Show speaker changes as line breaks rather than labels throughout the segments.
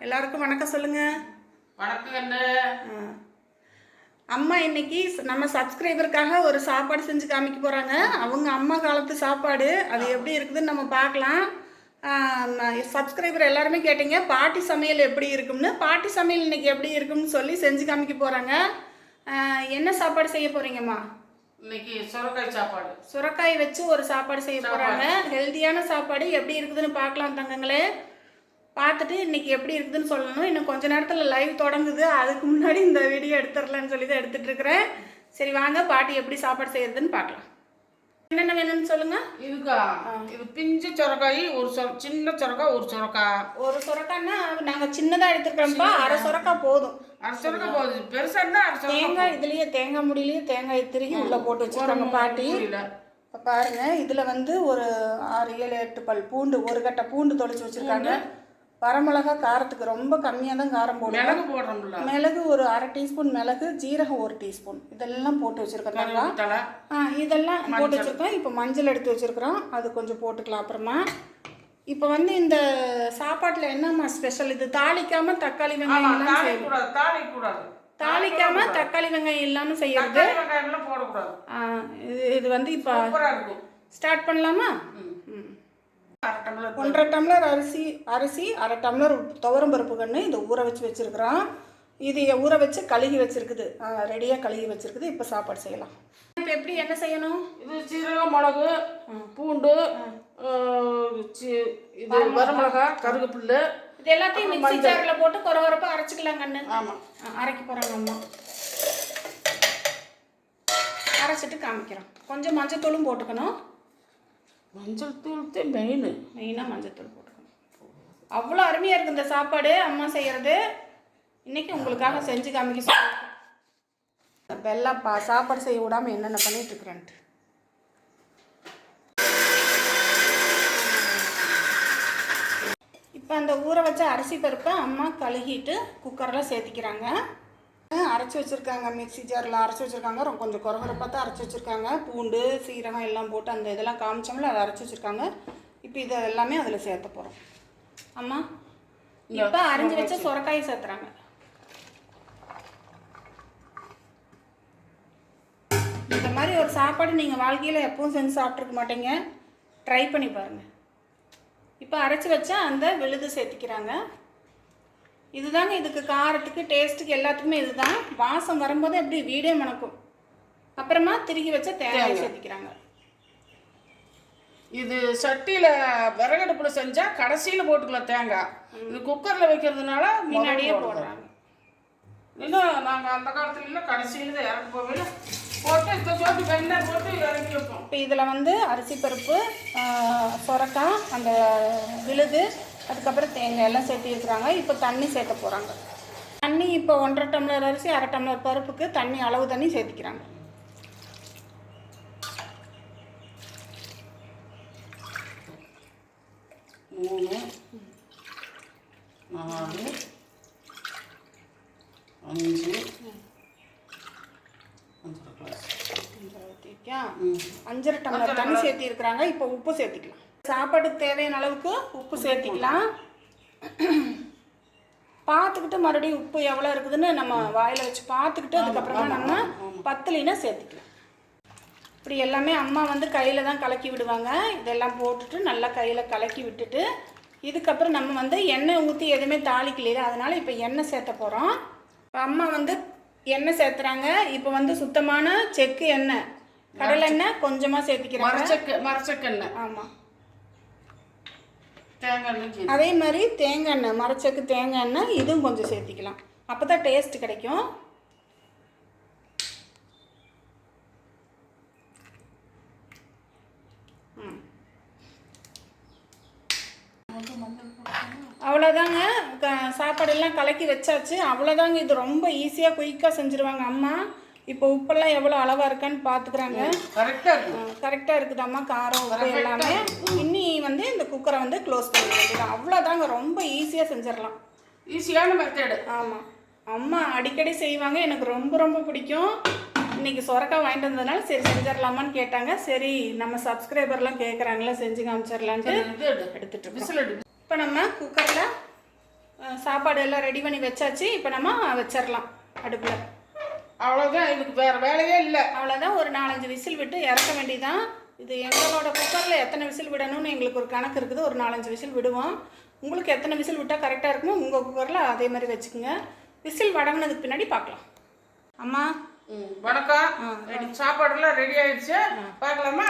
எல்லாருக்கும் வணக்கம் சொல்லுங்க.
வணக்கம்.
அம்மா இன்னைக்கு நம்ம சப்ஸ்கிரைபருக்காக ஒரு சாப்பாடு செஞ்சு காமிக்க போகிறாங்க. அவங்க அம்மா காலத்து சாப்பாடு அது எப்படி இருக்குதுன்னு நம்ம பார்க்கலாம். சப்ஸ்கிரைபர் எல்லாருமே கேட்டீங்க பாட்டி சமையல் எப்படி இருக்கும்னு. பாட்டி சமையல் இன்னைக்கு எப்படி இருக்கும்னு சொல்லி செஞ்சு காமிக்க போகிறாங்க. என்ன சாப்பாடு செய்ய போகிறீங்கம்மா?
இன்னைக்கு சுரக்காய் சாப்பாடு.
சுரக்காய் வச்சு ஒரு சாப்பாடு செய்ய போகிறாங்க. ஹெல்த்தியான சாப்பாடு எப்படி இருக்குதுன்னு பார்க்கலாம் தங்கங்களே. பார்த்துட்டு இன்றைக்கி எப்படி இருக்குதுன்னு சொல்லணும். இன்னும் கொஞ்சம் நேரத்தில் லைவ் தொடங்குது. அதுக்கு முன்னாடி இந்த வீடியோ எடுத்துடலான்னு சொல்லி தான் எடுத்துகிட்ருக்கிறேன். சரி வாங்க பாட்டி எப்படி சாப்பாடு செய்கிறதுன்னு பார்க்கலாம். என்னென்ன வேணும்னு சொல்லுங்கள்.
இதுக்கா இது பிஞ்சு சுரக்காய், ஒரு சின்ன சுரக்காய், ஒரு சுரக்காய்.
ஒரு சுரக்காய்னா நாங்கள் சின்னதாக எடுத்துருக்கிறோம்ப்பா. அரை சுரக்காய் போதும்.
அரை சுரக்காய் போதும். பெருசாக இருந்தால் அரை சுரக்காய்.
தேங்காய் இதுலேயே தேங்காய் முடியிலேயே தேங்காய் திருகி உள்ளே போட்டு வச்சுருக்காங்க பாட்டி. இப்போ பாருங்கள், இதில் வந்து ஒரு 6, 7, 8 பல் பூண்டு, ஒரு கட்டை பூண்டு தொளிச்சு வச்சுருக்காங்க. வரமிளகா காரத்துக்கு ரொம்ப கம்மியாக தான் காரம் போடுவோம்.
மிளகு போடுறோம்ல.
மிளகு ஒரு 1/2 டீஸ்பூன் மிளகு, ஜீரகம் 1 டீஸ்பூன், இதெல்லாம் போட்டு வச்சுருக்கோம். இதெல்லாம் போட்டு வச்சுருக்கோம். இப்போ மஞ்சள் எடுத்து வச்சுருக்குறோம், அது கொஞ்சம் போட்டுக்கலாம் அப்புறமா. இப்போ வந்து இந்த சாப்பாட்டில் என்னம்மா ஸ்பெஷல்? இது தாளிக்காமல் தக்காளி வெங்காயம் தாளிக்காம தக்காளி வெங்காயம் இல்லாமல் செய்யறது. இது வந்து இப்போ ஸ்டார்ட் பண்ணலாமா? 1/2 டம்ளர் அரிசி, 1/2 டம்ளர் துவரம் பருப்பு கன்று இதை ஊற வச்சுருக்குறோம். இது ஊற வச்சு கழுகி வச்சுருக்குது, ரெடியாக கழுகி வச்சுருக்குது. இப்போ சாப்பாடு செய்யலாம். இப்போ எப்படி என்ன செய்யணும்?
இது சீரகம், மிளகு, பூண்டு, இது வரமிளகா, கருவேப்பிலை,
இது எல்லாத்தையும் மிக்ஸி ஜாரில் போட்டு கொரகொரப்பாக அரைச்சிக்கலாம் கண்ணு.
ஆமாம்,
அரைக்க போகிறாங்க அம்மா. அரைச்சிட்டு காமிக்கிறோம். கொஞ்சம் மஞ்சள் தூளும் போட்டுக்கணும்.
மஞ்சள் தூள் தான்
மெயினாக மஞ்சள் தூள் போட்டுக்கணும். அவ்வளோ அருமையாக இருக்குது இந்த சாப்பாடு அம்மா செய்கிறது. இன்றைக்கி உங்களுக்காக செஞ்சு காமிக்க சொல்லுங்கள். வெள்ளப்பா சாப்பாடு செய்ய விடாமல் என்னென்ன பண்ணிகிட்ருக்குறேன்ட்டு. இப்போ அந்த ஊற வச்ச அரிசி பருப்பை அம்மா கழுகிட்டு குக்கரில் சேர்த்திக்கிறாங்க. அரைச்சி வச்சுருக்காங்க, மிக்ஸி ஜாரில் அரைச்சி வச்சுருக்காங்க. கொஞ்சம் குறகுறப்பாக தான் அரைச்சி வச்சுருக்காங்க. பூண்டு, சீரகம் எல்லாம் போட்டு அந்த இதெல்லாம் காமிச்சோம்ல, அதை அரைச்சி வச்சுருக்காங்க. இப்போ இதை எல்லாமே அதில் சேர்த்த போகிறோம். அம்மா இப்போ அரைஞ்சி வச்ச சுரக்காய் சேர்த்துறாங்க. இந்த மாதிரி ஒரு சாப்பாடு நீங்கள் வாழ்க்கையில் எப்பவும் செஞ்சு சாப்பிட்ருக்க மாட்டீங்க, ட்ரை பண்ணி பாருங்கள். இப்போ அரைச்சி வச்சா அந்த விழுது சேர்த்திக்கிறாங்க. இதுதாங்க இதுக்கு காரத்துக்கு டேஸ்ட்டுக்கு எல்லாத்துக்குமே இதுதான். வாசம் வரும்போது அப்படி வீடே மணக்கும். அப்புறமா திருகி வச்ச தேங்காய் சேர்த்திக்கிறாங்க.
இது சட்டியில் விறகடுப்பில் செஞ்சால் கடைசியில் போட்டுக்கலாம் தேங்காய். இது குக்கரில் வைக்கிறதுனால
முன்னாடியே போடுறாங்க.
இன்னும் நாங்கள் அந்த காலத்துல இல்லை, கடைசியில் தான் இறக்க போவேல போட்டு இந்த சோப்பு வெண்ணெய் போட்டு இறக்கி வைப்போம்.
இப்போ இதில் வந்து அரிசி பருப்பு, சொரக்காய், அந்த விழுது, அதுக்கப்புறம் தேங்காய் எல்லாம் சேர்த்து வைக்கிறாங்க. இப்போ தண்ணி சேர்க்க போகிறாங்க. தண்ணி இப்போ 1/2 டம்ளர் அரிசி, 1/2 டம்ளர் பருப்புக்கு தண்ணி அளவு தண்ணி சேர்த்துக்கிறாங்க.
மூணு, 4, 5,
5/2 டம்ளர் தண்ணி சேர்த்தி இருக்கிறாங்க. இப்போ உப்பு சேர்த்திக்கலாம். சாப்பாடுக்கு தேவையான அளவுக்கு உப்பு சேர்த்திக்கலாம். பார்த்துக்கிட்டு மறுபடியும் உப்பு எவ்வளோ இருக்குதுன்னு நம்ம வாயில் வச்சு பார்த்துக்கிட்டு அதுக்கப்புறமா நம்ம பத்தலினா சேர்த்துக்கலாம். இப்படி எல்லாமே அம்மா வந்து கையில் தான் கலக்கி விடுவாங்க. இதெல்லாம் போட்டுட்டு நல்லா கையில் கலக்கி விட்டுட்டு இதுக்கப்புறம் நம்ம வந்து எண்ணெய் ஊற்றி எதுவுமே தாளிக்கலையே, அதனால் இப்போ எண்ணெய் சேர்த்த போகிறோம். இப்போ அம்மா வந்து எண்ணெய் சேர்த்துறாங்க. இப்போ வந்து சுத்தமான செக்கு எண்ணெய், கடலை எண்ணெய் கொஞ்சமாக சேர்த்திக்கிறாங்க.
மரச்செக்கெண்ணெய்.
ஆமாம்,
தேங்காய்.
அதே மாதிரி தேங்காய் எண்ணெய், மரச்செக்கு தேங்காய் எண்ணெய் இதுவும் கொஞ்சம் சேர்த்திக்கலாம். அப்போ தான் டேஸ்ட் கிடைக்கும். அவ்வளோதாங்க, சாப்பாடெல்லாம் கலக்கி வச்சாச்சு. அவ்வளோதாங்க. இது ரொம்ப ஈஸியாக குயிக்காக செஞ்சுருவாங்க அம்மா. இப்போ உப்பெல்லாம் எவ்வளோ அளவாக இருக்கான்னு பார்த்துக்குறாங்க. கரெக்டாக இருக்குது அம்மா, காரம் உப்பு எல்லாமே. இன்னி வந்து இந்த குக்கரை வந்து க்ளோஸ் பண்ண வேண்டியதான். அவ்வளோதாங்க, ரொம்ப ஈஸியாக செஞ்சிடலாம்.
ஈஸியான மெத்தடு.
ஆமாம், அம்மா அடிக்கடி செய்வாங்க. எனக்கு ரொம்ப ரொம்ப பிடிக்கும். இன்றைக்கி சொரக்காய் வாங்கிட்டு வந்ததுனால சரி செஞ்சிடலாமான்னு கேட்டாங்க. சரி நம்ம சப்ஸ்கிரைபர்லாம் கேட்குறாங்களா, செஞ்சு காமிச்சிடலான்ட்டு எடுத்துகிட்டு. இப்போ நம்ம குக்கரில் சாப்பாடு எல்லாம் ரெடி பண்ணி வச்சாச்சு. இப்போ நம்ம வச்சிடலாம் அடுப்பில்.
அவ்வளோதான், இதுக்கு வேறு வேலையே இல்லை.
அவ்வளோதான், ஒரு 4-5 விசில் விட்டு இறக்க வேண்டியதான். இது எங்களோட குக்கரில் எத்தனை விசில் விடணும்னு எங்களுக்கு ஒரு கணக்கு இருக்குது. ஒரு 4-5 விசில் விடுவோம். உங்களுக்கு எத்தனை விசில் விட்டால் கரெக்டாக இருக்குமோ உங்கள் குக்கரில் அதே மாதிரி வச்சுக்கோங்க. விசில் வடங்கினதுக்கு பின்னாடி பார்க்கலாம். அம்மா
வணக்கம். சாப்பாடுலாம் ரெடி ஆயிடுச்சு, பார்க்கலாமா?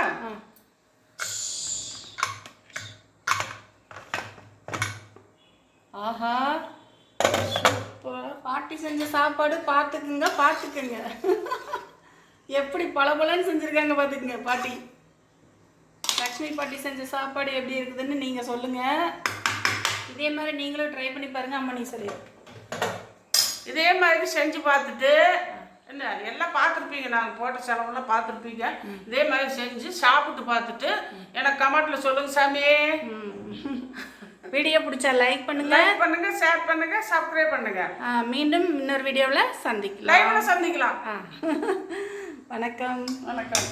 ஆஹா, சூப்பர். பாட்டி செஞ்ச சாப்பாடு பார்த்துக்குங்க. எப்படி பளபளன்னு செஞ்சுருக்காங்க பார்த்துக்குங்க பாட்டி. லக்ஷ்மி பாட்டி செஞ்ச சாப்பாடு எப்படி இருக்குதுன்னு நீங்கள் சொல்லுங்கள். இதே மாதிரி நீங்களும் ட்ரை பண்ணி பாருங்கள். அம்மா நீ சொல்லி
இதே மாதிரி செஞ்சு பார்த்துட்டு என்ன எல்லாம் பார்த்துருப்பீங்க, நாங்கள் போட்ட செலவெல்லாம் பார்த்துருப்பீங்க. இதே மாதிரி செஞ்சு சாப்பிட்டு பார்த்துட்டு எனக்கு கமெண்ட்டில் சொல்லுங்கள் சாமி.
வீடியோ பிடிச்சா லைக் பண்ணுங்க,
ஷேர் பண்ணுங்க, சப்ஸ்கிரைப் பண்ணுங்க.
மீண்டும் இன்னொரு வீடியோவில் சந்திக்கலாம்.
சந்திக்கலாம்.
வணக்கம்.
வணக்கம்.